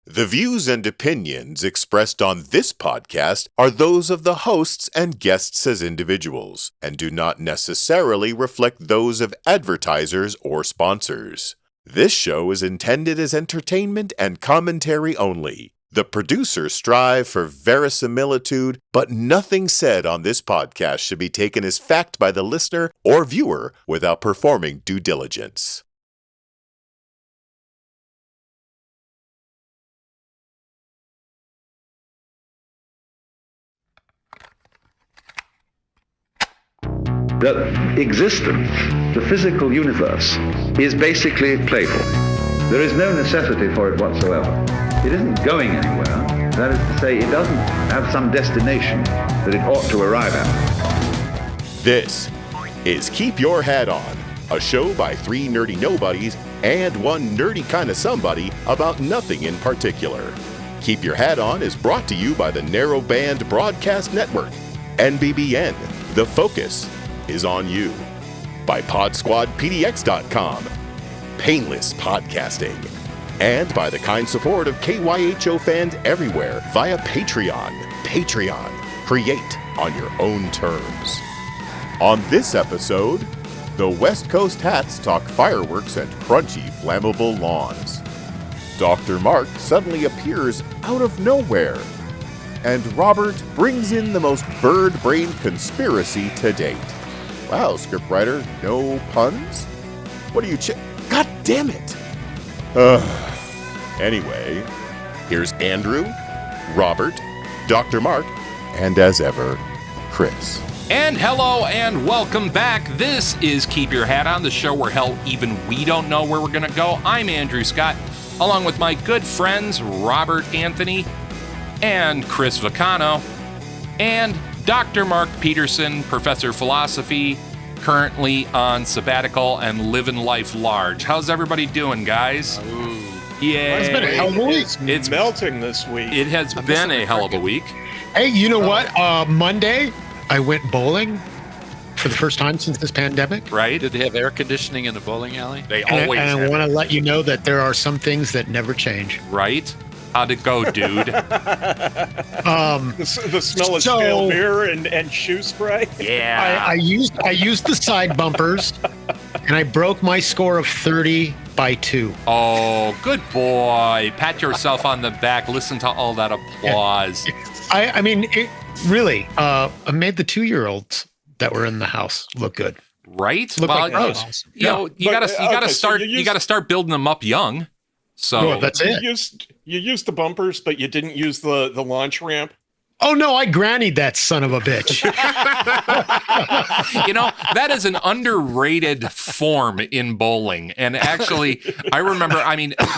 The views and opinions expressed on this podcast are those of the hosts and guests as individuals, and do not necessarily reflect those of advertisers or sponsors. This show is intended as entertainment and commentary only. The producers strive for verisimilitude, but nothing said on this podcast should be taken as fact by the listener or viewer without performing due diligence. That existence, the physical universe, is basically playful. There is no necessity for it whatsoever. It isn't going anywhere. That is to say, it doesn't have some destination that it ought to arrive at. This is Keep Your Hat On, a show by three nerdy nobodies and one nerdy kind of somebody about nothing in particular. Keep Your Hat On is brought to you by the Narrowband Broadcast Network, NBBN, The Focus is on you, by PodSquadPDX.com, Painless Podcasting, and by the kind support of KYHO fans everywhere via Patreon. Patreon. Create on your own terms. On this episode, the West Coast Hats talk fireworks and crunchy flammable lawns. Dr. Mark suddenly appears out of nowhere, and Robert brings in the most bird-brained conspiracy to date. Wow, scriptwriter, no puns? What are you God damn it! Anyway, here's Andrew, Robert, Dr. Mark, and as ever, Chris. And hello and welcome back. This is Keep Your Hat On, the show where hell, even we don't know where we're going to go. I'm Andrew Scott, along with my good friends Robert Anthony and Chris Vacano, and Dr. Mark Peterson, professor of philosophy, currently on sabbatical and living life large. How's everybody doing, guys? Ooh. Yeah. It's been a hell of a week. It's melting this week. It has been a hell of a week. Hey, you know what? Monday, I went bowling for the first time since this pandemic. Right? Did they have air conditioning in the bowling alley? They And always I have. want to let you know that there are some things that never change. Right? How'd it go, dude? The smell of stale beer and shoe spray. Yeah. I used the side bumpers, and I broke my score of 30/2. Oh, good boy. Pat yourself on the back. Listen to all that applause. I mean, it really. I made the 2-year-olds that were in the house look good. Right? Look like you pros. know, you gotta start. You gotta start building them up young. So Well, that's it. You used the bumpers, but you didn't use the launch ramp. Oh no, I grannied that son of a bitch. you know, that is an underrated form in bowling. And actually, I remember,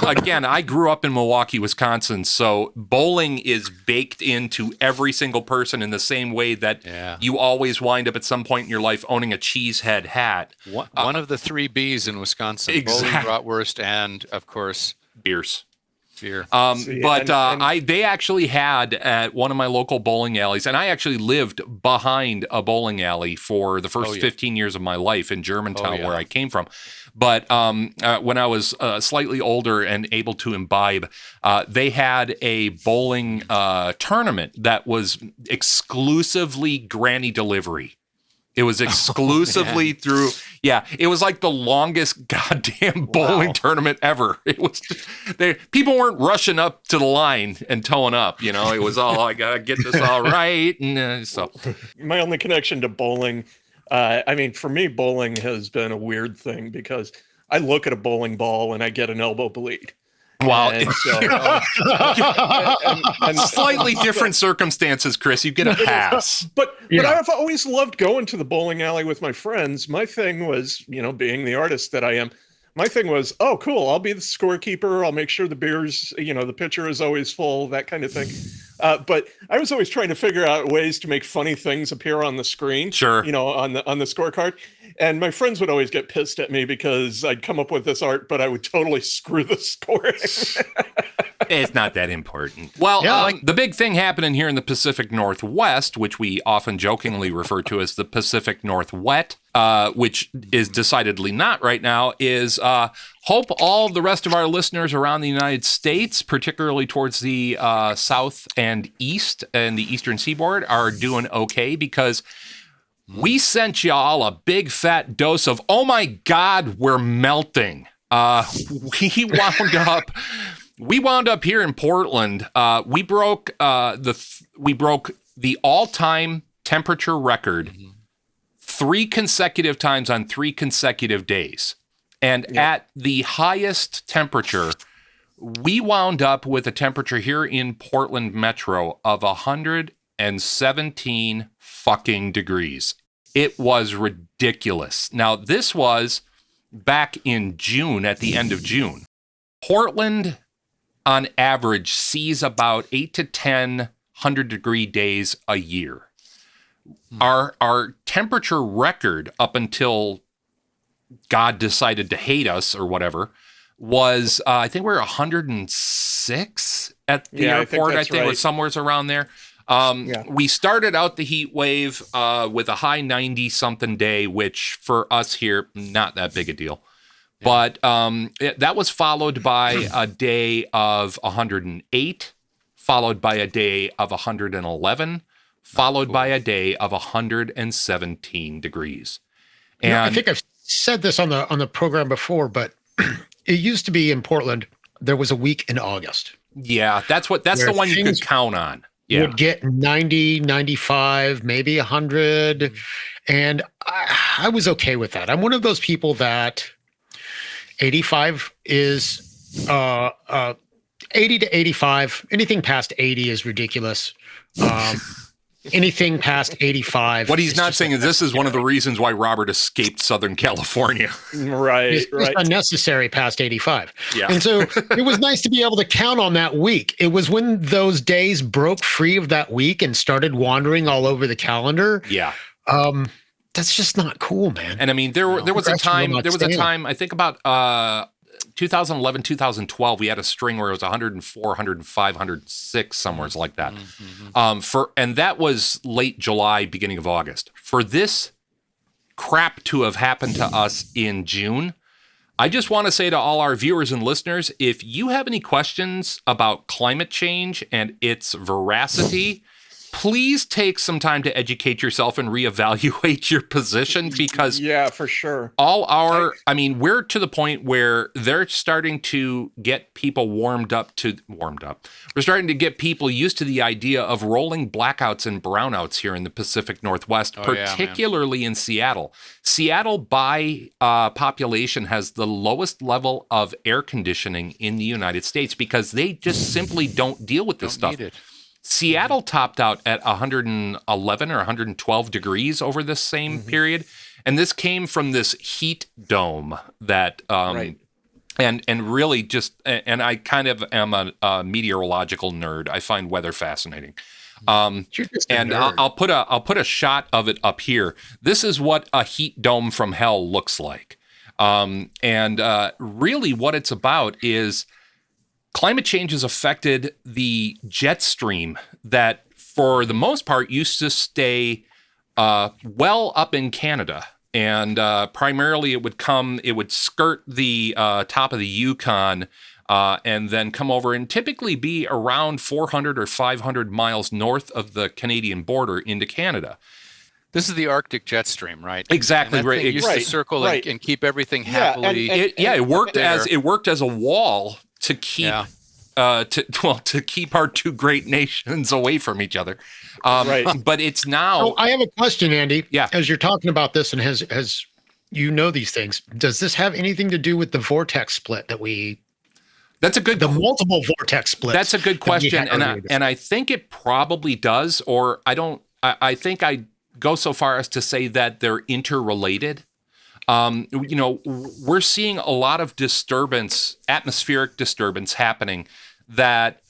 again, I grew up in Milwaukee, Wisconsin, so bowling is baked into every single person in the same way that you always wind up at some point in your life owning a cheesehead hat. One of the 3 B's in Wisconsin, Exactly. bowling, bratwurst, and, of course, Beers. beer. They actually had at one of my local bowling alleys, and I actually lived behind a bowling alley for the first 15 years of my life in Germantown, where I came from. But when I was slightly older and able to imbibe, they had a bowling tournament that was exclusively granny delivery. It was exclusively through, it was like the longest goddamn bowling tournament ever. It was, people weren't rushing up to the line and towing up, you know, it was all, I gotta get this all right. And so My only connection to bowling, for me, bowling has been a weird thing because I look at a bowling ball and I get an elbow bleed. Wow. And so, and slightly different circumstances, Chris. You get a pass. But I've always loved going to the bowling alley with my friends. My thing was, being the artist that I am, my thing was, oh, cool, I'll be the scorekeeper. I'll make sure the beers, the pitcher is always full, that kind of thing. But I was always trying to figure out ways to make funny things appear on the screen. Sure. On the scorecard. And my friends would always get pissed at me because I'd come up with this art, but I would totally screw the scoring. It's not that important. Well, the big thing happening here in the Pacific Northwest, which we often jokingly refer to as the Pacific Northwest, which is decidedly not right now, is hope all the rest of our listeners around the United States, particularly towards the south and east and the eastern seaboard, are doing okay, because we sent y'all a big fat dose of, oh my God, we're melting. We wound up here in Portland. We broke the all-time temperature record 3 consecutive times on 3 consecutive days. And at the highest temperature, we wound up with a temperature here in Portland Metro of 117 fucking degrees. It was ridiculous. Now, this was back in June, at the end of June. Portland, on average, sees about 8 to 10 100-degree days a year. Our temperature record up until God decided to hate us or whatever was, I think we were 106 at the airport. I think it was somewhere around there. We started out the heat wave with a high 90-something day, which for us here, not that big a deal. Yeah. But that was followed by a day of 108, followed by a day of 111, followed by a day of 117 degrees. And I think I've said this on the program before, but it used to be in Portland, there was a week in August. Yeah, that's the one you could count on. Yeah. Would get 90, 95, maybe 100. And I was okay with that. I'm one of those people that 85 is 80 to 85. Anything past 80 is ridiculous. Anything past 85. What he's not saying is this is one of the reasons why Robert escaped Southern California. Right. It's unnecessary past 85. Yeah. And so it was nice to be able to count on that week. It was when those days broke free of that week and started wandering all over the calendar. Yeah. That's just not cool, man. And I mean, there was a time, I think about 2011, 2012, we had a string where it was 104, 105, 106, somewhere like that. And that was late July, beginning of August. For this crap to have happened to us in June, I just want to say to all our viewers and listeners, if you have any questions about climate change and its veracity, please take some time to educate yourself and reevaluate your position, because for sure. We're to the point where they're starting to get people warmed up. We're starting to get people used to the idea of rolling blackouts and brownouts here in the Pacific Northwest, particularly in Seattle. Seattle, by population, has the lowest level of air conditioning in the United States because they just simply don't deal with this stuff. Seattle topped out at 111 or 112 degrees over this same period. And this came from this heat dome that, and really just, and I kind of am a meteorological nerd. I find weather fascinating. And I'll put a shot of it up here. This is what a heat dome from hell looks like. Really what it's about is climate change has affected the jet stream that, for the most part, used to stay well up in Canada. And primarily it would skirt the top of the Yukon and then come over and typically be around 400 or 500 miles north of the Canadian border into Canada. This is the Arctic jet stream, right? Exactly, right. It used to circle and keep everything happily. It worked as a wall to keep to keep our two great nations away from each other. But it's now. Oh, I have a question, Andy. Yeah. As you're talking about this and as you know these things, does this have anything to do with the vortex split that we? That's a good. The multiple vortex splits. That's a good question, and I think it probably does, or I don't. I think I go so far as to say that they're interrelated. We're seeing a lot of atmospheric disturbance happening that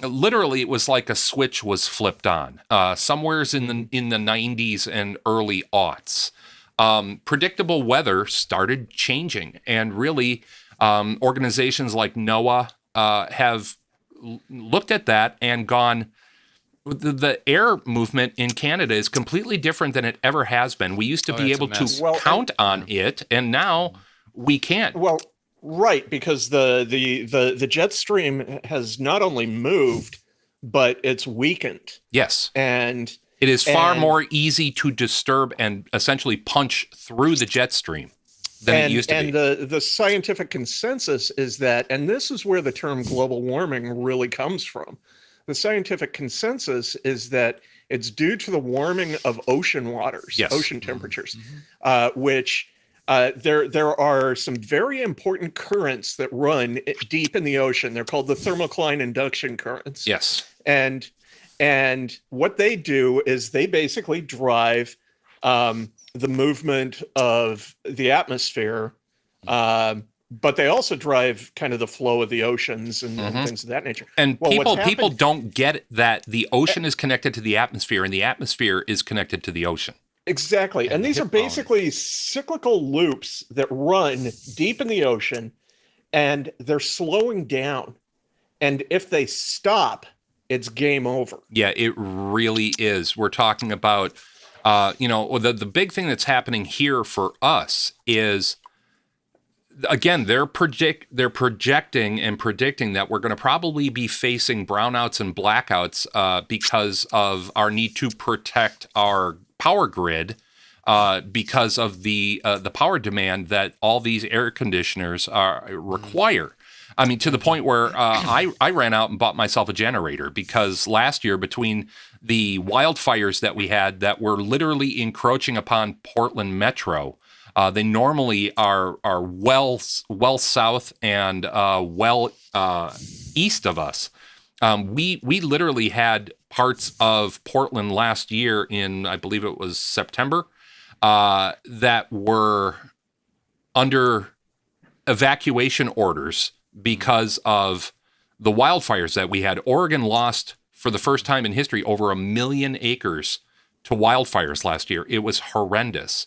literally it was like a switch was flipped on somewheres in the 90s and early aughts. Predictable weather started changing, and really organizations like NOAA have looked at that and gone, the air movement in Canada is completely different than it ever has been. We used to be able to count on it, and now we can't. Well, right, because the jet stream has not only moved, but it's weakened. Yes. And it is far more easy to disturb and essentially punch through the jet stream than it used to be. And the scientific consensus is that, and this is where the term global warming really comes from. The scientific consensus is that it's due to the warming of ocean waters, ocean temperatures, which there are some very important currents that run deep in the ocean. They're called the thermocline induction currents. Yes. And what they do is they basically drive the movement of the atmosphere, but they also drive kind of the flow of the oceans and things of that nature. And people don't get that the ocean is connected to the atmosphere and the atmosphere is connected to the ocean. Exactly. And these are basically cyclical loops that run deep in the ocean, and they're slowing down. And if they stop, it's game over. Yeah, it really is. We're talking about, the big thing that's happening here for us is, again, they're projecting and predicting that we're going to probably be facing brownouts and blackouts because of our need to protect our power grid because of the power demand that all these air conditioners require. I mean, to the point where I ran out and bought myself a generator because last year, between the wildfires that we had that were literally encroaching upon Portland Metro, they normally are well south and east of us. We literally had parts of Portland last year in, I believe it was September, that were under evacuation orders because of the wildfires that we had. Oregon lost, for the first time in history, over 1 million acres to wildfires last year. It was horrendous.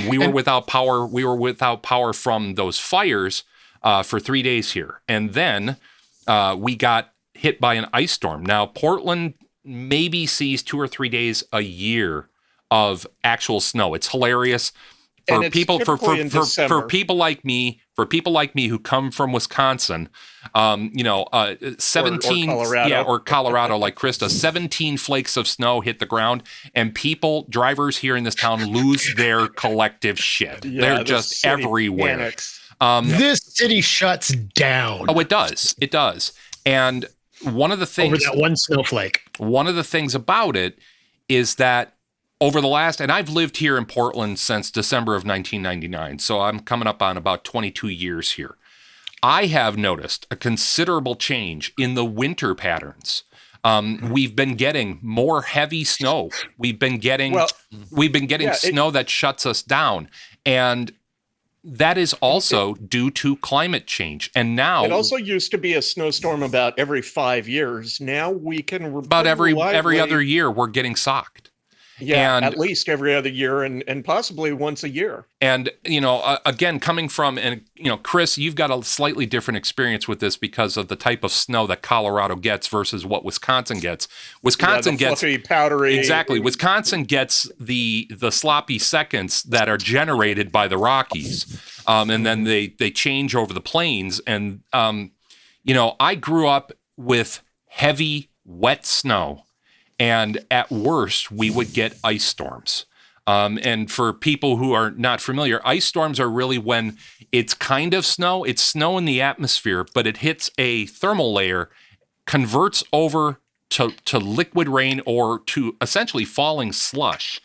We were without power. We were without power from those fires for 3 days here. And then we got hit by an ice storm. Now, Portland maybe sees 2 or 3 days a year of actual snow. It's hilarious. For people like me who come from Wisconsin, 17 or Colorado like Krista, 17 flakes of snow hit the ground, and drivers here in this town lose their collective shit. Yeah, they're just everywhere. This city shuts down. Oh, it does. It does. And one of the things over that one snowflake. One of the things about it is that over the last, and I've lived here in Portland since December of 1999, so I'm coming up on about 22 years here. I have noticed a considerable change in the winter patterns. We've been getting more heavy snow. We've been getting snow that shuts us down, and that is also due to climate change. And now it also used to be a snowstorm about every 5 years. Now we can about every other year we're getting socked. Yeah, and at least every other year and possibly once a year. And, again, coming from, and, Chris, you've got a slightly different experience with this because of the type of snow that Colorado gets versus what Wisconsin gets. Wisconsin gets fluffy, powdery. Exactly. Wisconsin gets the sloppy seconds that are generated by the Rockies. And then they change over the plains. And, I grew up with heavy, wet snow. And at worst, we would get ice storms. And for people who are not familiar, ice storms are really when it's kind of snow. It's snow in the atmosphere, but it hits a thermal layer, converts over to liquid rain or to essentially falling slush.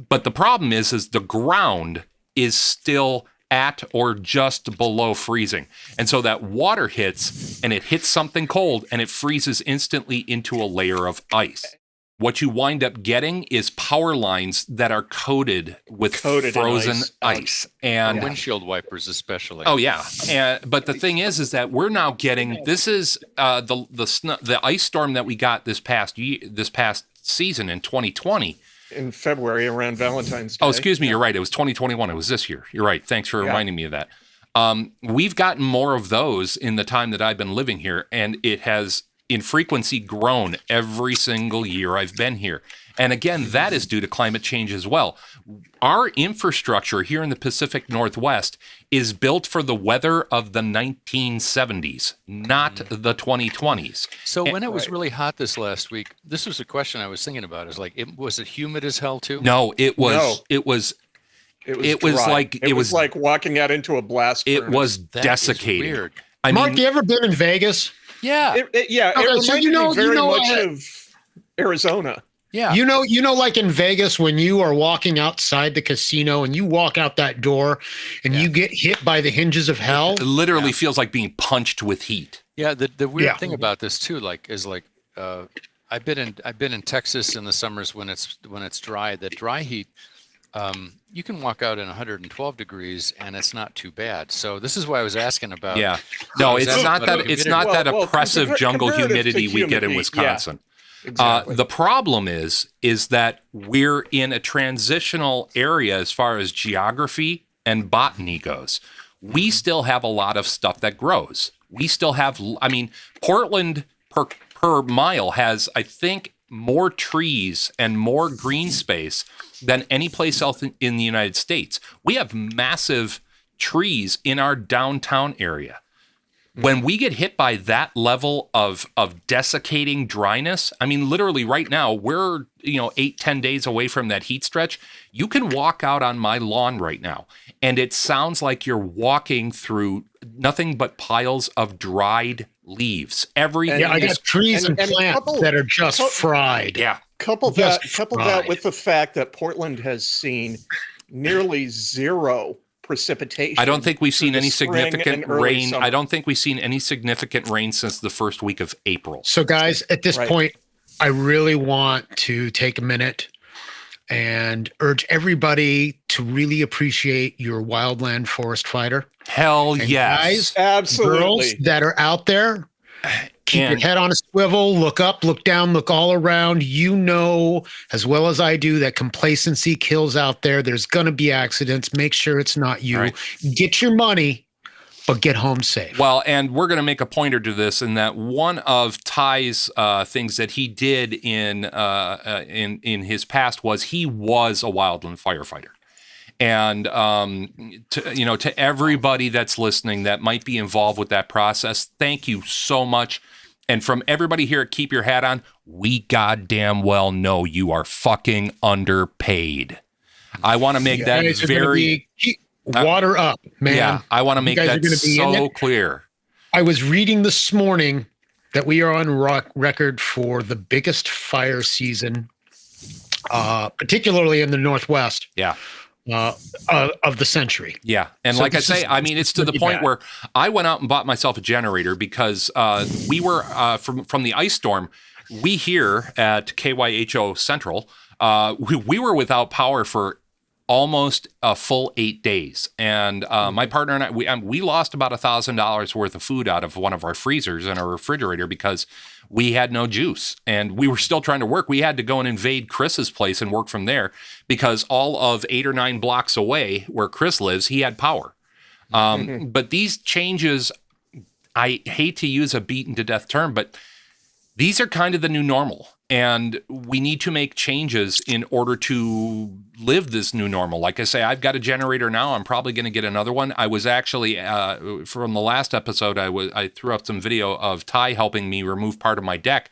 But the problem is the ground is still at or just below freezing. And so that water hits and it hits something cold and it freezes instantly into a layer of ice. What you wind up getting is power lines that are coated with frozen ice. And windshield wipers especially. Oh yeah. But the thing is that we're now getting, this is the ice storm that we got this past season in 2020. In February around Valentine's Day. Oh, excuse me. You're right. It was 2021. It was this year. You're right. Thanks for reminding me of that. We've gotten more of those in the time that I've been living here, and it has in frequency grown every single year I've been here. And again, that is due to climate change as well. Our infrastructure here in the Pacific Northwest is built for the weather of the 1970s, not the 2020s. So when it was really hot this last week, this was a question I was thinking about. Is like, was it humid as hell too? No, it was. No. It was like walking out into a blast furnace. It was desiccating. Weird. Mark, you ever been in Vegas? Yeah. It Okay, reminds so me very much of Arizona. Yeah. You know, like in Vegas, when you are walking outside the casino and you walk out that door and you get hit by the hinges of hell. It literally feels like being punched with heat. Yeah. The weird thing about this too, is I've been in Texas in the summers when it's dry. The dry heat, you can walk out in 112 degrees and it's not too bad. So this is why I was asking about. Yeah. No, it's not that oppressive jungle humidity we get in Wisconsin. Yeah. Exactly. The problem is that we're in a transitional area as far as geography and botany goes. We still have a lot of stuff that grows. We still have, Portland per mile has, I think, more trees and more green space than any place else in the United States. We have massive trees in our downtown area. When we get hit by that level of desiccating dryness, literally right now, we're 8-10 days away from that heat stretch. You can walk out on my lawn right now, and it sounds like you're walking through nothing but piles of dried leaves. I got trees and plants that are just fried. Yeah. Couple that with the fact that Portland has seen nearly zero precipitation. I don't think we've seen any significant rain. Summer. I don't think we've seen any significant rain since the first week of April. So guys, at this point, I really want to take a minute and urge everybody to really appreciate your wildland forest fighter. Hell and yes. Guys, absolutely. Girls that are out there, keep your head on a swivel, look up, look down, look all around. You know as well as I do that complacency kills out there. There's going to be accidents. Make sure it's not you. Right. Get your money, but get home safe. Well, and we're going to make a pointer to this in that one of Ty's things that he did in his past was he was a wildland firefighter. And to everybody that's listening that might be involved with that process, thank you so much. And from everybody here at Keep Your Hat On, we goddamn well know you are fucking underpaid. I want to make that very water up, man. Yeah, I want to make that so clear. I was reading this morning that we are on record for the biggest fire season, particularly in the Northwest. Yeah. Of the century. Yeah. And so like I say, it's to the point where I went out and bought myself a generator because we were from the ice storm. We here at KYHO Central, we were without power for almost a full 8 days. And my partner and I, we lost about $1,000 worth of food out of one of our freezers in our refrigerator because we had no juice and we were still trying to work. We had to go and invade Chris's place and work from there because all of 8 or 9 blocks away where Chris lives, he had power. But these changes, I hate to use a beaten to death term, but these are kind of the new normal. And we need to make changes in order to live this new normal. Like I say, I've got a generator now. I'm probably going to get another one. I was actually, from the last episode, I threw up some video of Ty helping me remove part of my deck.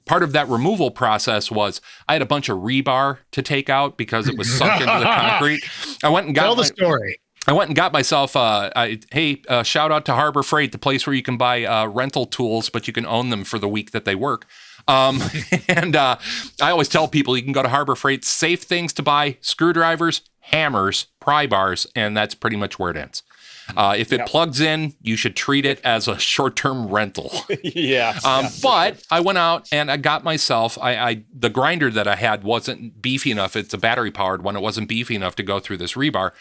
Part of that removal process was I had a bunch of rebar to take out because it was sunk into the concrete. I went and got Tell the story. I went and got myself, shout out to Harbor Freight, the place where you can buy rental tools, but you can own them for the week that they work. And I always tell people you can go to Harbor Freight, safe things to buy, screwdrivers, hammers, pry bars, and that's pretty much where it ends. If it plugs in, you should treat it as a short-term rental. But I went out and I got myself, the grinder that I had wasn't beefy enough. It's a battery-powered one. It wasn't beefy enough to go through this rebar.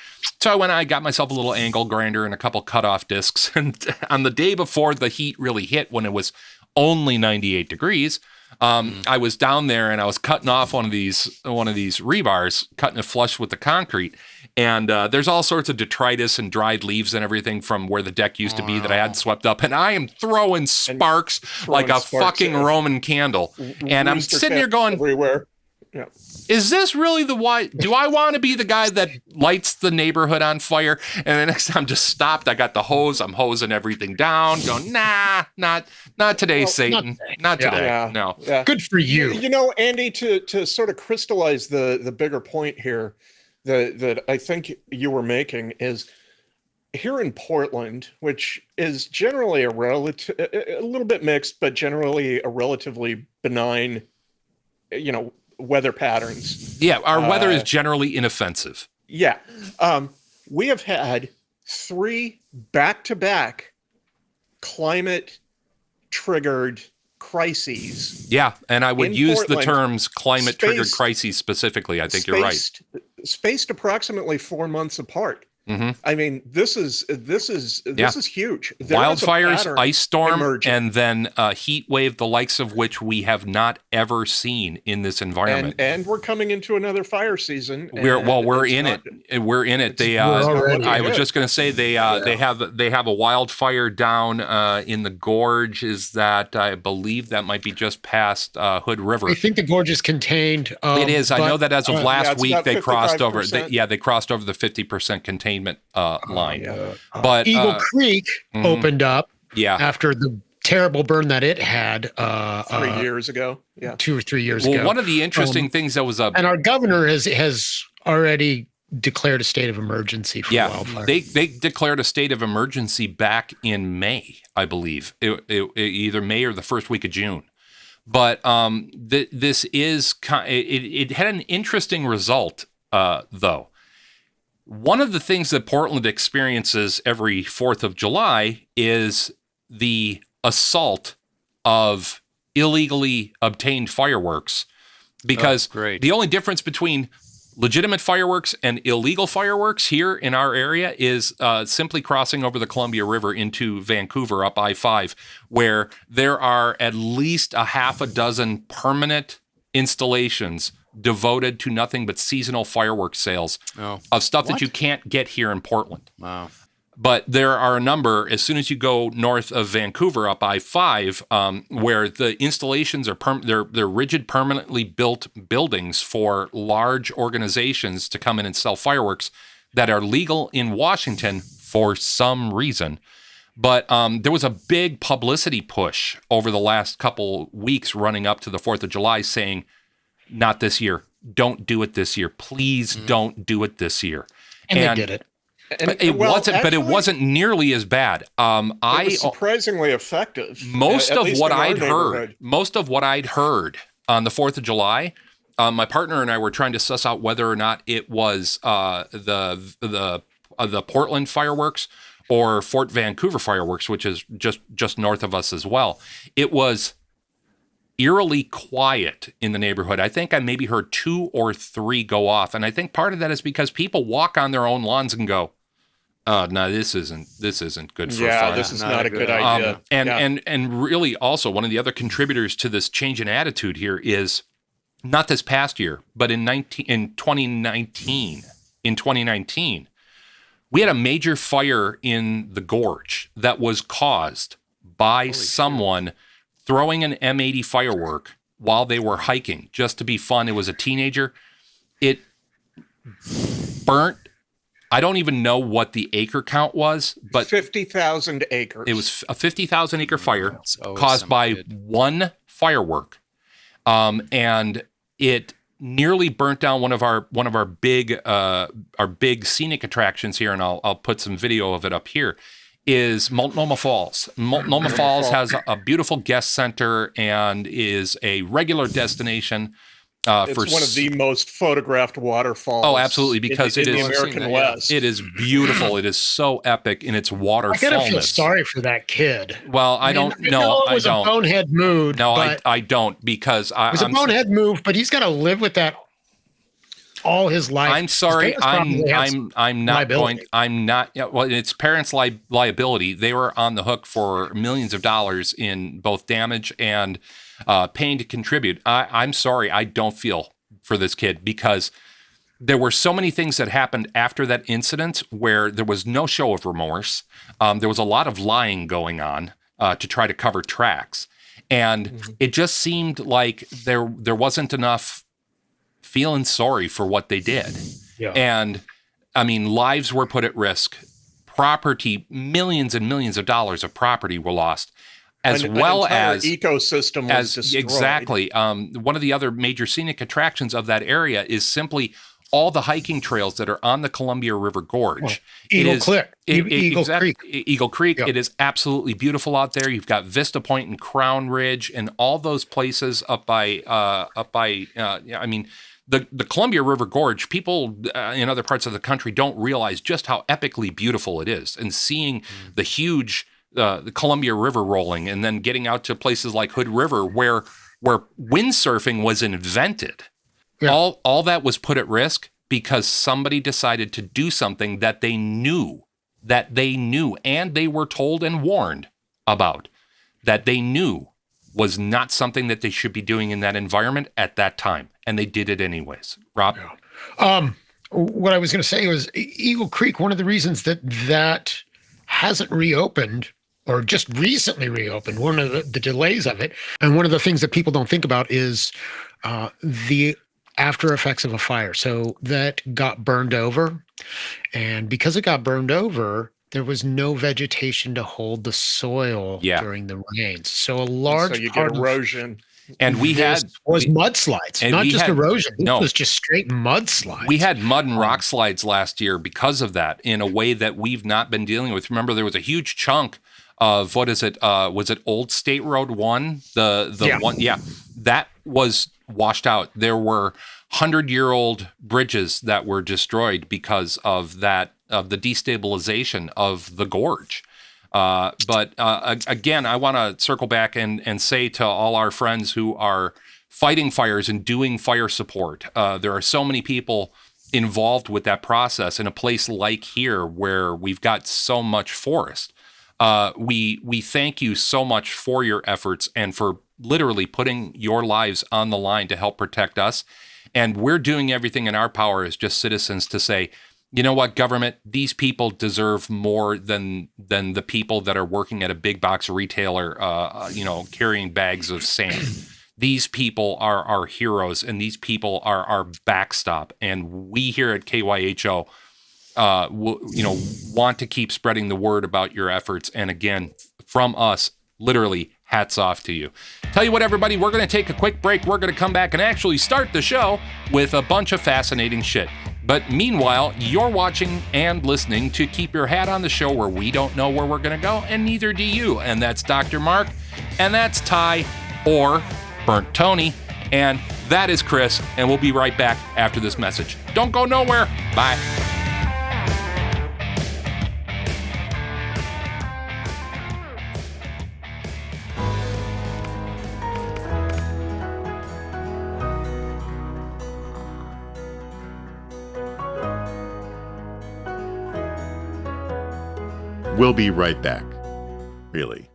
So I went out, I got myself a little angle grinder and a couple cutoff discs. And on the day before the heat really hit, when it was only 98 degrees, I was down there and I was cutting off one of these rebars, cutting it flush with the concrete. And there's all sorts of detritus and dried leaves and everything from where the deck used to be that I had swept up. And I am throwing sparks like a fucking Roman candle. And I'm sitting here going, everywhere. Yeah. Is this really do I want to be the guy that lights the neighborhood on fire? And the next time just stopped, I got the hose, I'm hosing everything down, going, nah, not today, Satan. Not today. Yeah. No. Yeah. Good for you. You know, Andy, to sort of crystallize the bigger point here that I think you were making is here in Portland, which is generally a little bit mixed, but generally a relatively benign, weather patterns. Yeah, our weather is generally inoffensive. Yeah. We have had 3 back-to-back climate-triggered crises. Yeah, and I would use Portland, the terms climate-triggered crises specifically. I think you're right. Spaced approximately 4 months apart. Mm-hmm. I mean, this is huge. Wildfires, ice storm, emerging. And then a heat wave, the likes of which we have not ever seen in this environment. And we're coming into another fire season. We're in it. We're in it. I was just going to say they have a wildfire down in the gorge. Is that I believe that might be just past Hood River. I think the gorge is contained. It is. I know that as of last week they crossed over. They crossed over the 50% containment line. But Eagle Creek opened up after the terrible burn that it had 3 years ago. Yeah, 2 or 3 years ago. Well, one of the interesting things that was and our governor has already declared a state of emergency for wildfire. They declared a state of emergency back in May, I believe, either May or the first week of June. But this is it had an interesting result though. One of the things that Portland experiences every 4th of July is the assault of illegally obtained fireworks, because the only difference between legitimate fireworks and illegal fireworks here in our area is simply crossing over the Columbia River into Vancouver up I-5, where there are at least a half a dozen permanent installations devoted to nothing but seasonal fireworks sales of stuff that you can't get here in Portland. Wow. But there are a number, as soon as you go north of Vancouver up I-5, where the installations are they're rigid, permanently built buildings for large organizations to come in and sell fireworks that are legal in Washington for some reason. But there was a big publicity push over the last couple weeks running up to the 4th of July saying, not this year. Don't do it this year. Please don't do it this year. And they did it. It wasn't nearly as bad. It was surprisingly effective. Most of what I'd heard on the 4th of July, my partner and I were trying to suss out whether or not it was the Portland fireworks or Fort Vancouver fireworks, which is just north of us as well. It was eerily quiet in the neighborhood. I think I maybe heard 2 or 3 go off, and I think part of that is because people walk on their own lawns and go, no, this isn't good for fire. This is not a good idea. And really also one of the other contributors to this change in attitude here is not this past year, but in 2019, we had a major fire in the gorge that was caused by someone throwing an M80 firework while they were hiking just to be fun. It was a teenager. It burnt. I don't even know what the acre count was, but 50,000 acres. It was a 50,000 acre fire caused by one firework. And it nearly burnt down one of our big scenic attractions here, and I'll put some video of it up here. Is Multnomah Falls. Multnomah Falls has a beautiful guest center and is a regular destination. It's one of the most photographed waterfalls. Oh, absolutely, because in the American West. It is beautiful. It is so epic in its waterfallness. I gotta feel sorry for that kid. Well, I don't know. It was a bonehead move. No, I don't, because it was a bonehead move, but he's got to live with that. all his life. I'm sorry. I'm not liability. going. I'm not. Well, it's parents' liability. They were on the hook for millions of dollars in both damage and paying to contribute. I'm sorry. I don't feel for this kid because there were so many things that happened after that incident where there was no show of remorse. There was a lot of lying going on to try to cover tracks. And it just seemed like there wasn't enough feeling sorry for what they did. Yeah. And I mean, lives were put at risk. Property, millions and millions of dollars of property were lost. As well as ecosystem was destroyed. Exactly. One of the other major scenic attractions of that area is simply all the hiking trails that are on the Columbia River Gorge. Eagle Creek. Eagle Creek. Yep. It is absolutely beautiful out there. You've got Vista Point and Crown Ridge and all those places up by. I mean, the Columbia River Gorge. People in other parts of the country don't realize just how epically beautiful it is, and seeing the huge the Columbia River rolling, and then getting out to places like Hood River, where windsurfing was invented. Yeah. All that was put at risk because somebody decided to do something that they knew, and they were told and warned about, that they knew was not something that they should be doing in that environment at that time, and they did it anyways. Rob? Yeah. What I was going to say was Eagle Creek, one of the reasons that hasn't reopened, or just recently reopened, one of the delays of it, and one of the things that people don't think about is the after effects of a fire. So that got burned over, and because it got burned over, there was no vegetation to hold the soil during the rains. So a large part get erosion. And we had mudslides, not just erosion. It was just straight mudslides. We had mud and rock slides last year because of that, in a way that we've not been dealing with. Remember, there was a huge chunk of was it Old State Road 1? That was washed out. There were 100-year-old bridges that were destroyed because of that, of the destabilization of the gorge. But again, I want to circle back and say to all our friends who are fighting fires and doing fire support, there are so many people involved with that process in a place like here where we've got so much forest. We thank you so much for your efforts and for literally putting your lives on the line to help protect us. And we're doing everything in our power as just citizens to say, you know what, government, these people deserve more than the people that are working at a big box retailer, carrying bags of sand. These people are our heroes, and these people are our backstop. And we here at KYHO, want to keep spreading the word about your efforts. And again, from us, literally, hats off to you. Tell you what, everybody, we're going to take a quick break. We're going to come back and actually start the show with a bunch of fascinating shit. But meanwhile, you're watching and listening to Keep Your Hat On, the show where we don't know where we're going to go, and neither do you. And that's Dr. Mark, and that's Ty, or Burnt Tony, and that is Chris, and we'll be right back after this message. Don't go nowhere. Bye. We'll be right back. Really.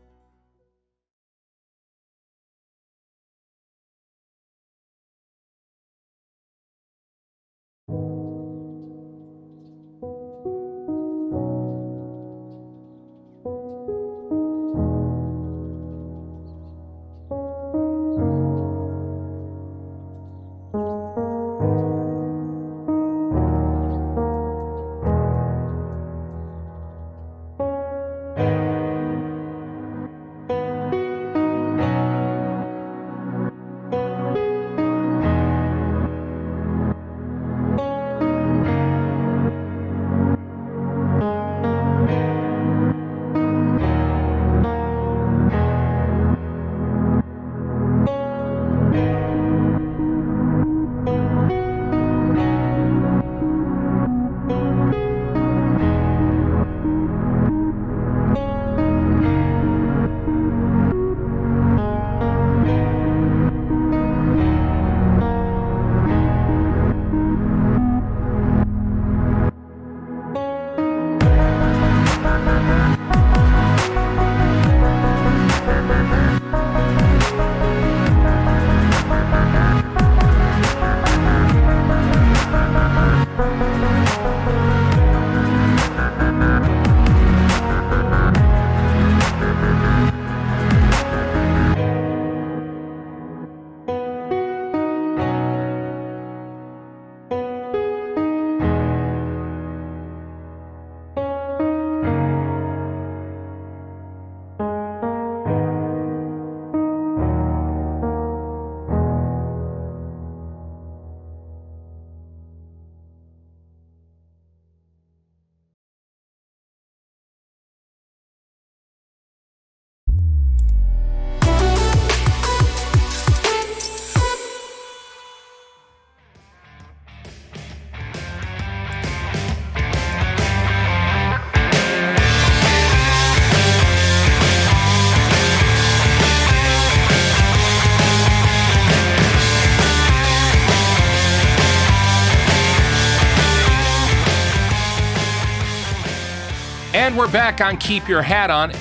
And we're back on Keep Your Hat On.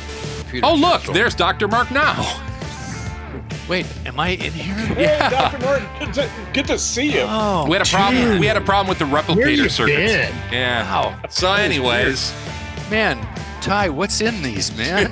Oh, look, there's Dr. Mark now. Wait, am I in here? Hey, Dr. Martin, good to see you. Oh, We had a problem. We had a problem with the Where replicator you circuits. been? Yeah. Wow. So, anyways, Man, Ty, what's in these, man?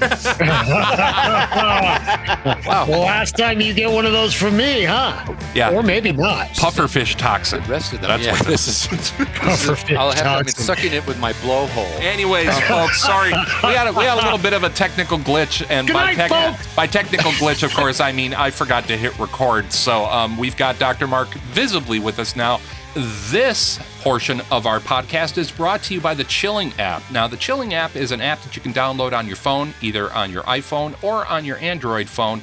Wow. Well, last time you get one of those from me, huh? Yeah. Or maybe not. pufferfish toxin. The rest of them. That's Yeah, what this is. Pufferfish I'll have to be toxin. sucking it with my blowhole. Anyways, folks, sorry. We had a little bit of a technical glitch, and Good night, folks. by technical glitch, of course, I mean I forgot to hit record. So we've got Dr. Mark visibly with us now. This portion of our podcast is brought to you by the Chilling app. Now, the Chilling app is an app that you can download on your phone, either on your iPhone or on your Android phone,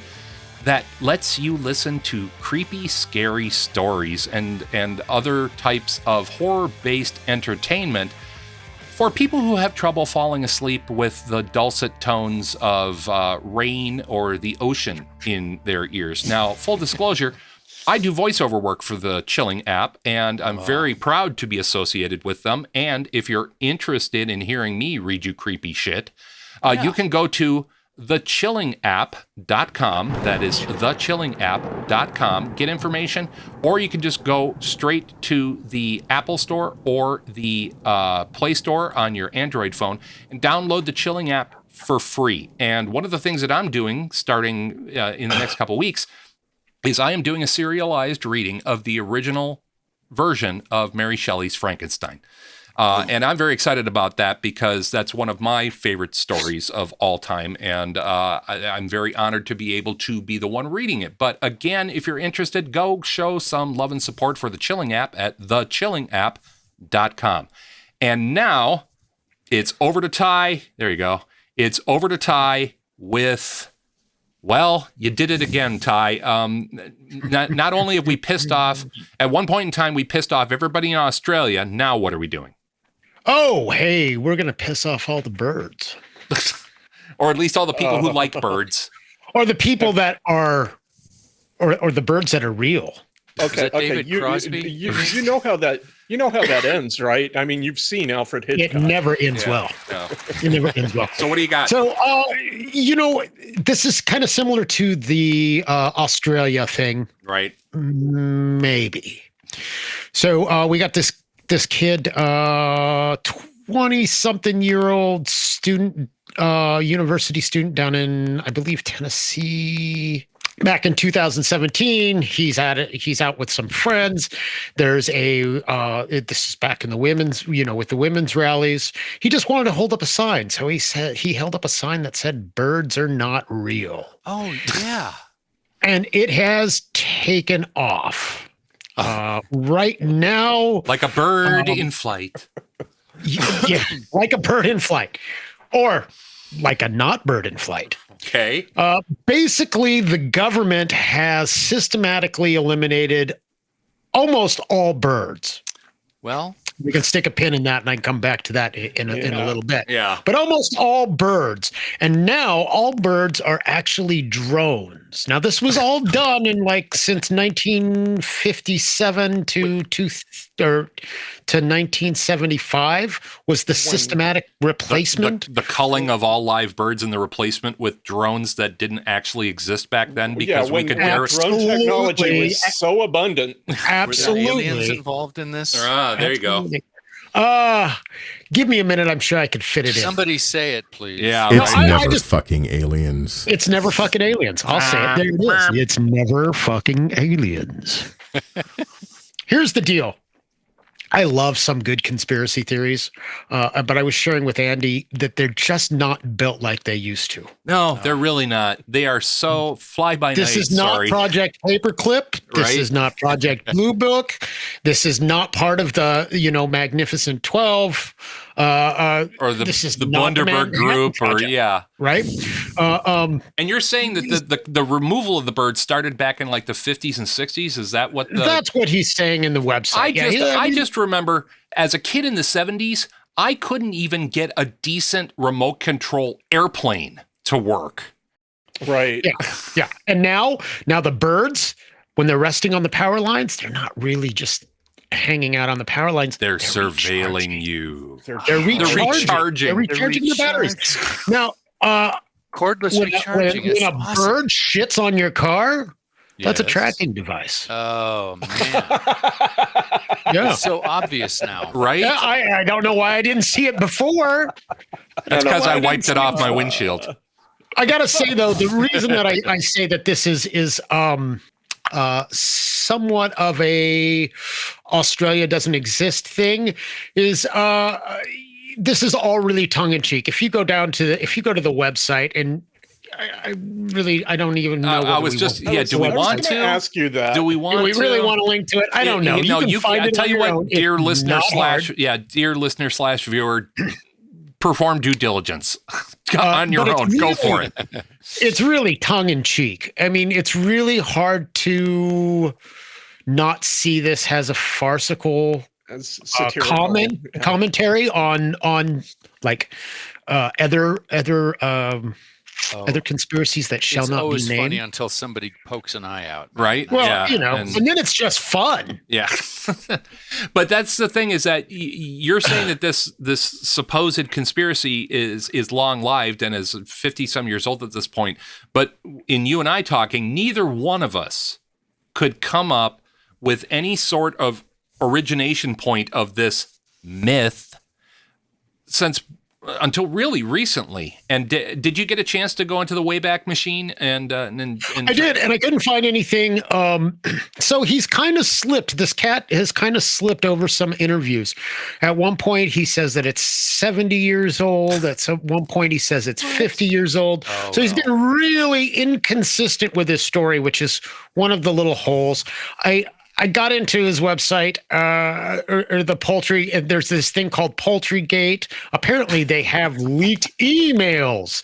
that lets you listen to creepy, scary stories and other types of horror-based entertainment for people who have trouble falling asleep with the dulcet tones of rain or the ocean in their ears. Now, full disclosure, I do voiceover work for the Chilling app, and I'm very proud to be associated with them. And if you're interested in hearing me read you creepy shit, you can go to thechillingapp.com. That is thechillingapp.com. Get information, or you can just go straight to the Apple Store or the Play Store on your Android phone and download the Chilling app for free. And one of the things that I'm doing starting in the next couple weeks is I am doing a serialized reading of the original version of Mary Shelley's Frankenstein. And I'm very excited about that because that's one of my favorite stories of all time. And I'm very honored to be able to be the one reading it. But again, if you're interested, go show some love and support for the Chilling app at thechillingapp.com. And now it's over to Ty. There you go. It's over to Ty with... Well, you did it again, Ty. Not only have we pissed off, at one point in time, we pissed off everybody in Australia. Now what are we doing? Oh, hey, we're going to piss off all the birds. Or at least all the people who like birds. Or the people that are, or the birds that are real. Okay, David Crosby? You know how that ends, right? I mean, you've seen Alfred Hitchcock. It never ends well. No. It never ends well. So what do you got? So, this is kind of similar to the Australia thing. Right. Maybe. So we got this kid, 20-something-year-old student, university student down in, I believe, Tennessee. Back in 2017, he's out with some friends. There's this is back in the women's, with the women's rallies. He just wanted to hold up a sign. So he held up a sign that said, "Birds are not real." Oh, yeah. And it has taken off. Right now. Like a bird in flight. Yeah, like a bird in flight. Or like a not bird in flight. Okay. Basically, the government has systematically eliminated almost all birds. Well, We can stick a pin in that, and I can come back to that in a little bit. Yeah. But almost all birds, and now all birds are actually drones. Now, this was all done in since 1957 to 1975 was the systematic replacement. The culling of all live birds and the replacement with drones that didn't actually exist back then because we could drone technology was so abundant. Absolutely. Were there aliens involved in this? There you go. Give me a minute. I'm sure I could fit it in. Somebody say it, please. Yeah. It's right. never fucking aliens. It's never fucking aliens. I'll say it. There it is. It's never fucking aliens. Here's the deal. I love some good conspiracy theories, but I was sharing with Andy that they're just not built like they used to. No, they're really not. They are so fly-by-night. This is not Project Paperclip. This Right? is not Project Blue Book. This is not part of the, Magnificent 12. or the this is the not the Bundaberg Manhattan Group, or Project. yeah. Right? And you're saying that the removal of the bird started back in the 50s and 60s? Is that what the... That's what he's saying in the website. I just remember as a kid in the 70s, I couldn't even get a decent remote control airplane to work. Right. Yeah. And now the birds, when they're resting on the power lines, they're not really just hanging out on the power lines. They're surveilling you. They're recharging. They're recharging the batteries. Now, Cordless recharging when is a awesome. bird shits on your car, that's a Yes. tracking device. Oh man, Yeah. it's so obvious now. Right? Yeah, I don't know why I didn't see it bore. That's because I didn't wiped see it off my windshield. I gotta say though, the reason that I say that this is somewhat of a Australia doesn't exist thing is this is all really tongue in cheek. If you go to the website, and I don't even know. I was just do we want to ask you that? Do we want? Do we to? really want to link to it? I don't know. You find I it tell on you your what, own. dear It's listener not hard. dear listener / viewer, perform due diligence on your but own. Go for it. It's really tongue in cheek. I mean, it's really hard to not see this as a farcical As satirical. commentary on like other conspiracies that shall It's not always be named. funny until somebody pokes an eye out. Right? Well, yeah. and then it's just fun. Yeah. But that's the thing is that you're saying that this supposed conspiracy is long-lived and is 50-some years old at this point. But in you and I talking, neither one of us could come up with any sort of origination point of this myth until really recently. And did you get a chance to go into the Wayback Machine? And I did, and I couldn't find anything. So he's kind of slipped. This cat has kind of slipped over some interviews. At one point, he says that it's 70 years old. At one point, he says it's 50 years old. So he's been really inconsistent with his story, which is one of the little holes. I got into his website, or the poultry. There's this thing called Poultrygate. Apparently, they have leaked emails.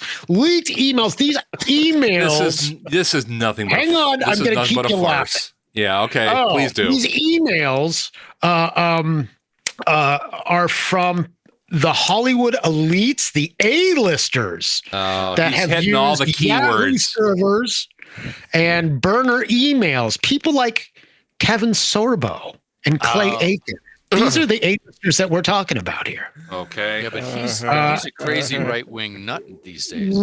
These emails. This is nothing. Hang on, I'm going to keep you laughing. Yeah. Okay. Please do. These emails are from the Hollywood elites, the A-listers that have hitting used all the Yahoo keywords. servers and burner emails. People like Kevin Sorbo and Clay Aiken. These are the A-listers that we're talking about here. Okay. Yeah, but he's a crazy right-wing nut these days.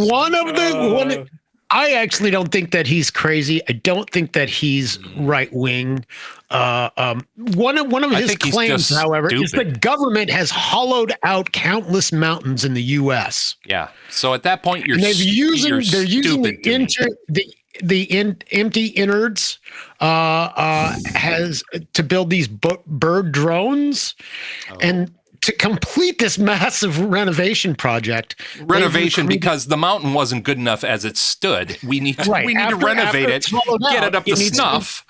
I actually don't think that he's crazy. I don't think that he's right-wing. One of his claims, however, is the government has hollowed out countless mountains in the U.S. Yeah. So at that point, they're using the empty innards has to build these bird drones, and to complete this massive renovation project. Because the mountain wasn't good enough as it stood. We need to renovate it, get it up to snuff.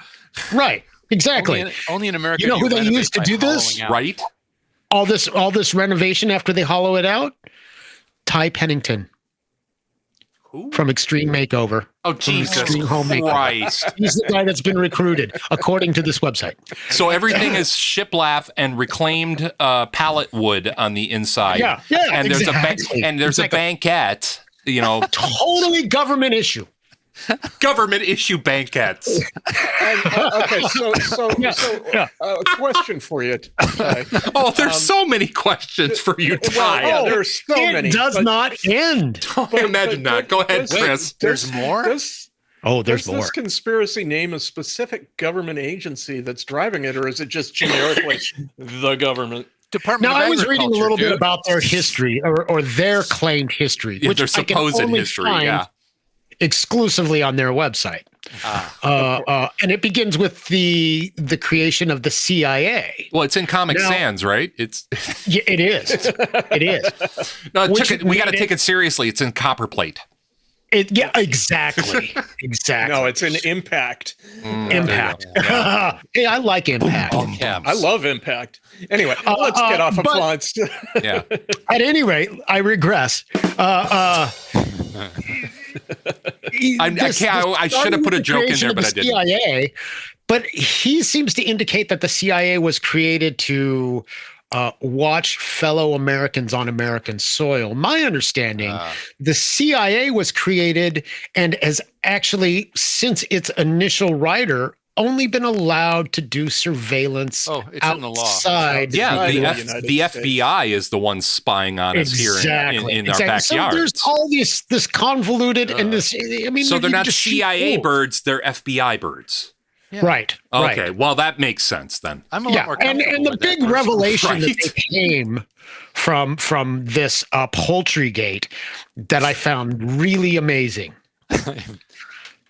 Right. Exactly. Only in America. You know who they used to do this? Right. All this renovation after they hollow it out? Ty Pennington. Who? From Extreme Makeover. Oh, Jesus Extreme Home Makeover. Christ. He's the guy that's been recruited, according to this website. So everything is shiplap and reclaimed pallet wood on the inside. Yeah, and there's a banquette, Totally government issue. Government issue banquettes. Okay, so question for you. Ty. Oh, there's so many questions for you, Ty. There's so many. It does not end. Imagine that. Go ahead, Chris. There's more? There's Does more. this conspiracy name a specific government agency that's driving it, or is it just generically the government? Department Now, of I was reading a little bit Agriculture, about their history or their claimed history, Yeah, which their I can supposed only history, find yeah. exclusively on their website. And it begins with the creation of the CIA. Well, it's in Comic Sans, right? It's Yeah, it is. It is. no. Which We got to made take it seriously. It's in copperplate. Yeah, exactly. Exactly. No, it's an Impact. Impact. Hey, I like Impact. cabs. I love Impact. Anyway, let's get off of fonts. Yeah. At any rate, I regress. I should have put a joke in there, but I didn't. CIA, but he seems to indicate that the CIA was created to watch fellow Americans on American soil. My understanding, the CIA was created and has actually, since its initial writer, only been allowed to do surveillance it's in the law. outside. Yeah, the United States. FBI is the one spying on us here in our backyard. So there's all this convoluted and this. I mean, so they're not just CIA birds; they're FBI birds. Yeah. Right. Okay. Right. Well, that makes sense then. I'm a lot more and comfortable the with big that person. revelation that Right. they came from this poultry gate that I found really amazing.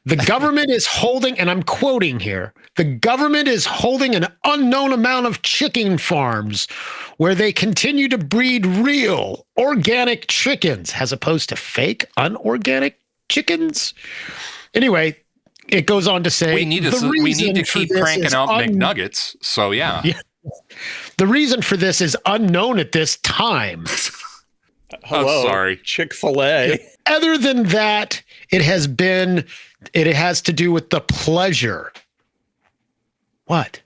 The government is holding, and I'm quoting here, the government is holding an unknown amount of chicken farms where they continue to breed real organic chickens as opposed to fake unorganic chickens. Anyway, it goes on to say We need to keep cranking out McNuggets. So yeah. The reason for this is unknown at this time. Hello, sorry. Chick-fil-A. Other than that, it has to do with the pleasure. What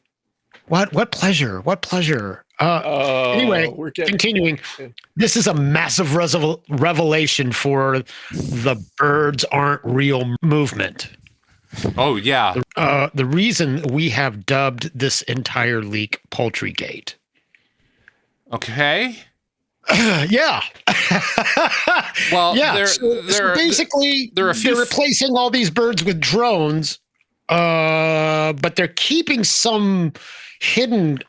pleasure? What pleasure? Anyway, continuing. This is a massive revelation for the birds aren't real movement. Oh yeah. The reason we have dubbed this entire leak Poultrygate. Okay. Yeah. Well, yeah. So basically, they're replacing all these birds with drones, but they're keeping some hidden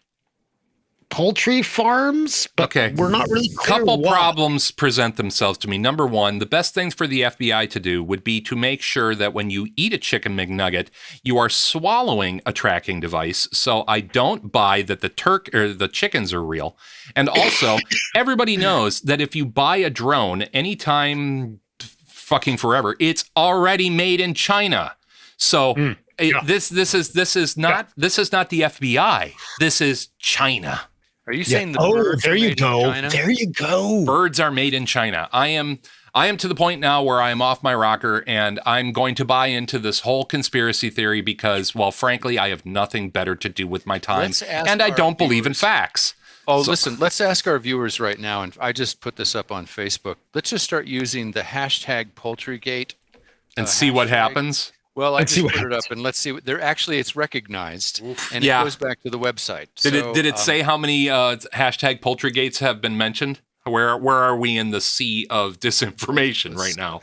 poultry farms. But okay, we're not really clear. Couple problems present themselves to me. Number one, the best thing for the FBI to do would be to make sure that when you eat a chicken McNugget, you are swallowing a tracking device. So I don't buy that the chickens are real. And also, everybody knows that if you buy a drone anytime fucking forever, it's already made in China. So this is not the FBI. This is China. Are you saying the birds there are you made go. in China? There you go. Birds are made in China. I am to the point now where I am off my rocker and I'm going to buy into this whole conspiracy theory because, well, frankly, I have nothing better to do with my time and I don't believe in facts. Oh, listen, let's ask our viewers right now, and I just put this up on Facebook. Let's just start using the hashtag Poultrygate. And see what happens. Well, I just put it up, and let's see. It's recognized, and it goes back to the website. Did it say how many hashtag Poultrygates have been mentioned? Where are we in the sea of disinformation right now?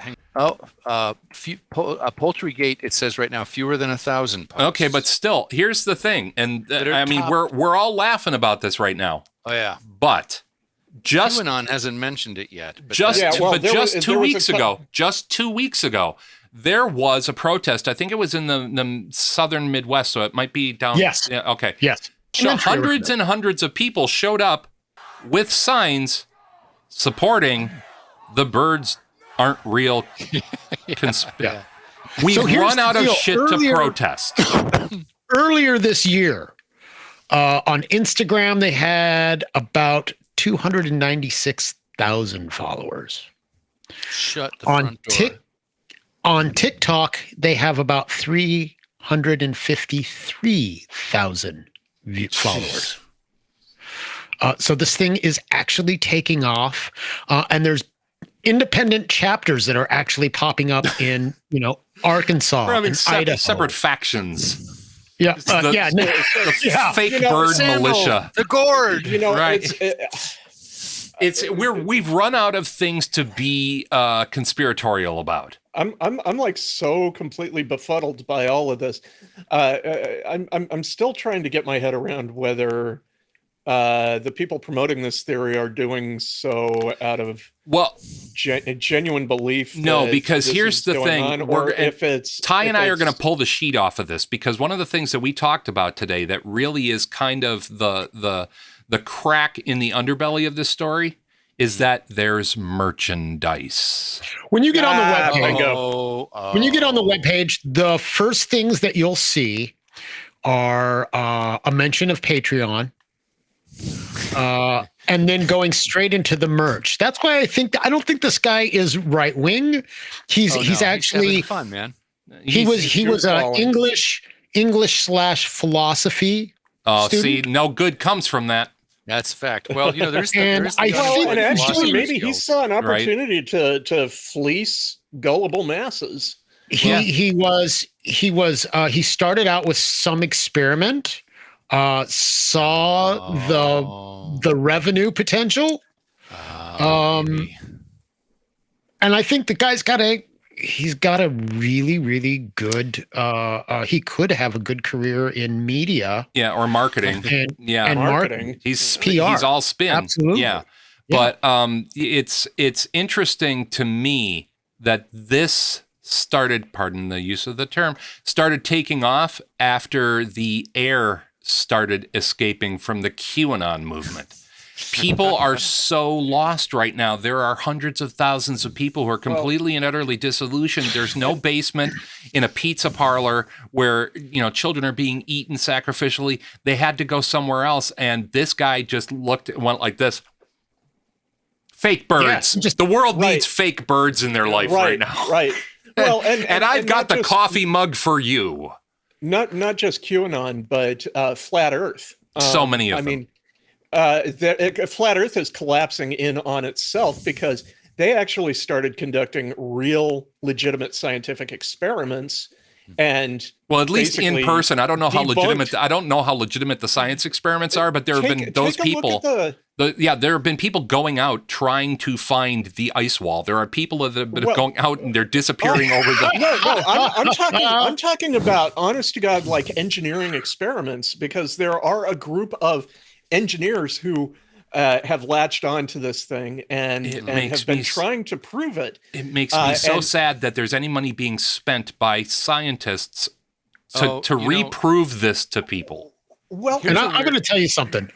Poultrygate. It says right now fewer than 1,000 posts. Okay, but still, here's the thing, and I mean we're all laughing about this right now. Oh yeah, but QAnon hasn't mentioned it yet. But just 2 weeks ago. There was a protest. I think it was in the southern Midwest, so it might be down. Yes. Yeah, okay. Yes. So hundreds and hundreds of people showed up with signs supporting the birds aren't real. We've run out of shit to protest. Earlier this year, on Instagram, they had about 296,000 followers. Shut the front door. On TikTok, they have about 353,000 followers. So this thing is actually taking off, and there's independent chapters that are actually popping up in, Arkansas, and Idaho. Separate factions. Yeah, fake bird militia. The gourd. Right. We've run out of things to be conspiratorial about. I'm like so completely befuddled by all of this. I'm still trying to get my head around whether the people promoting this theory are doing so out of genuine belief. No, because here's the thing: Ty and I are going to pull the sheet off of this because one of the things that we talked about today that really is kind of the crack in the underbelly of this story is that there's merchandise. When you get on the webpage, the first things that you'll see are a mention of Patreon, and then going straight into the merch. That's why I don't think this guy is right wing. He's actually fun, man. He was English/philosophy. Oh, student. see, no good comes from that. That's a fact. Well, there's actually maybe he saw an opportunity to fleece gullible masses. He started out with some experiment, saw the revenue potential, and I think the guy's he's got a really, really good, he could have a good career in media. Yeah, or marketing. And marketing. He's PR. He's all spin. Absolutely. Yeah. But it's interesting to me that this started, pardon the use of the term, started taking off after the air started escaping from the QAnon movement. People are so lost right now. There are hundreds of thousands of people who are completely and utterly disillusioned. There's no basement in a pizza parlor where, children are being eaten sacrificially. They had to go somewhere else. And this guy just went like this. Fake birds. Yeah, the world needs fake birds in their life right now. Right. Well, and I've got the coffee mug for you. Not just QAnon, but Flat Earth. So many of them. I mean, Flat Earth is collapsing in on itself because they actually started conducting real, legitimate scientific experiments, and at least in person. I don't know how legitimate. I don't know how legitimate the science experiments are, but there have been those people. There have been people going out trying to find the ice wall. There are people that have been going out and they're disappearing over the. No, I'm talking about honest to God, like engineering experiments, because there are a group of engineers who have latched onto this thing and have been trying to prove it. It makes me so sad that there's any money being spent by scientists to reprove this to people. Well, and I'm going to tell you something.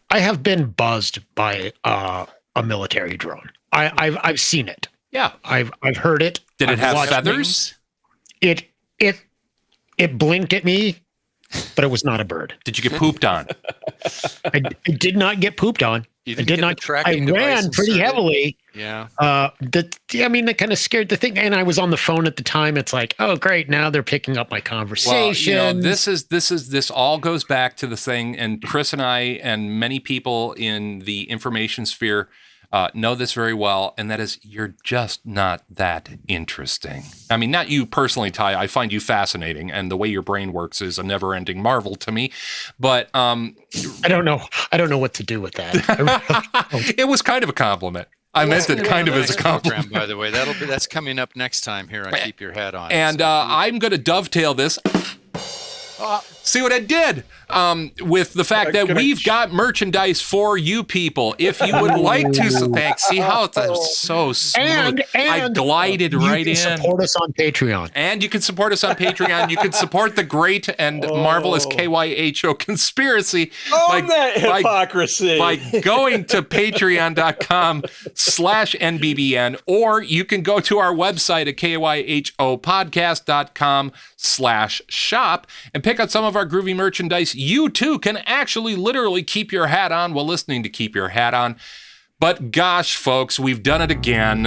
I have been buzzed by a military drone. I've seen it. Yeah, I've heard it. Did it have feathers? It blinked at me, but it was not a bird. Did you get pooped on? I did not get pooped on. I did not. I ran pretty heavily. Yeah. That kind of scared the thing. And I was on the phone at the time. It's like, oh, great. Now they're picking up my conversation. Well, this all goes back to the thing. And Chris and I and many people in the information sphere know this very well, and that is you're just not that interesting. I mean, not you personally, Ty. I find you fascinating, and the way your brain works is a never-ending marvel to me. But I don't know what to do with that. It was kind of a compliment. I meant it kind of as a compliment. By the way, that's coming up next time here on Keep Your Hat On. And I'm going to dovetail this. See what I did with the fact that we've got merchandise for you people. If you would like to, see how it's so smooth. And I glided right in. You can support us on Patreon. And you can support us on Patreon. You can support the great and marvelous KYHO conspiracy hypocrisy by going to patreon.com/NBBN, or you can go to our website at kyhopodcast.com/shop and pick up some of our groovy merchandise. You too can actually literally keep your hat on while listening to Keep Your Hat On. But gosh, folks, we've done it again.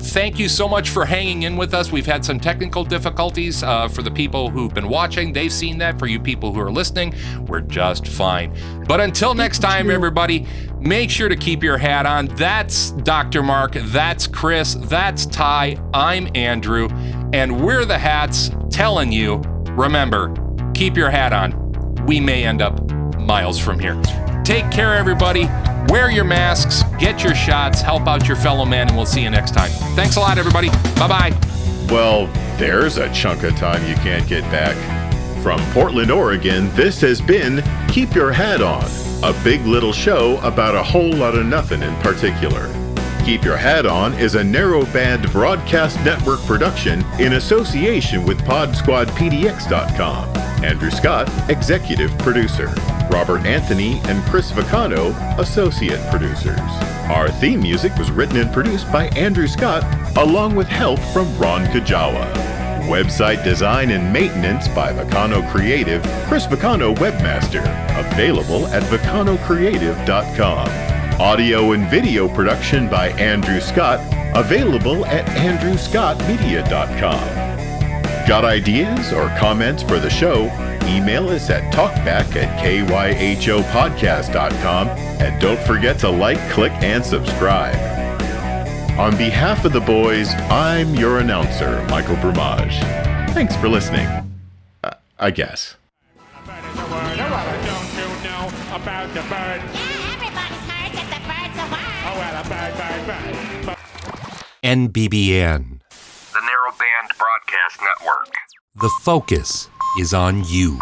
Thank you so much for hanging in with us. We've had some technical difficulties for the people who've been watching. They've seen that. For you people who are listening, we're just fine. But until next time, everybody, make sure to keep your hat on. That's Dr. Mark. That's Chris. That's Ty. I'm Andrew. And we're the hats telling you, remember, keep your hat on. We may end up miles from here. Take care, everybody. Wear your masks, get your shots, help out your fellow man, and we'll see you next time. Thanks a lot, everybody. Bye-bye. Well, there's a chunk of time you can't get back. From Portland, Oregon, this has been Keep Your Hat On, a big little show about a whole lot of nothing in particular. Keep Your Hat On is a narrowband broadcast network production in association with PodSquadPDX.com. Andrew Scott, executive producer. Robert Anthony and Chris Vicano, associate producers. Our theme music was written and produced by Andrew Scott, along with help from Ron Kajawa. Website design and maintenance by Vicano Creative, Chris Vicano Webmaster, available at VicanoCreative.com. Audio and video production by Andrew Scott, available at AndrewScottMedia.com. Got ideas or comments for the show? Email us at talkback@kyhopodcast.com, and don't forget to like, click, and subscribe. On behalf of the boys, I'm your announcer, Michael Brumage. Thanks for listening. I guess. NBBN. The Narrowband Broadcast Network. The focus is on you.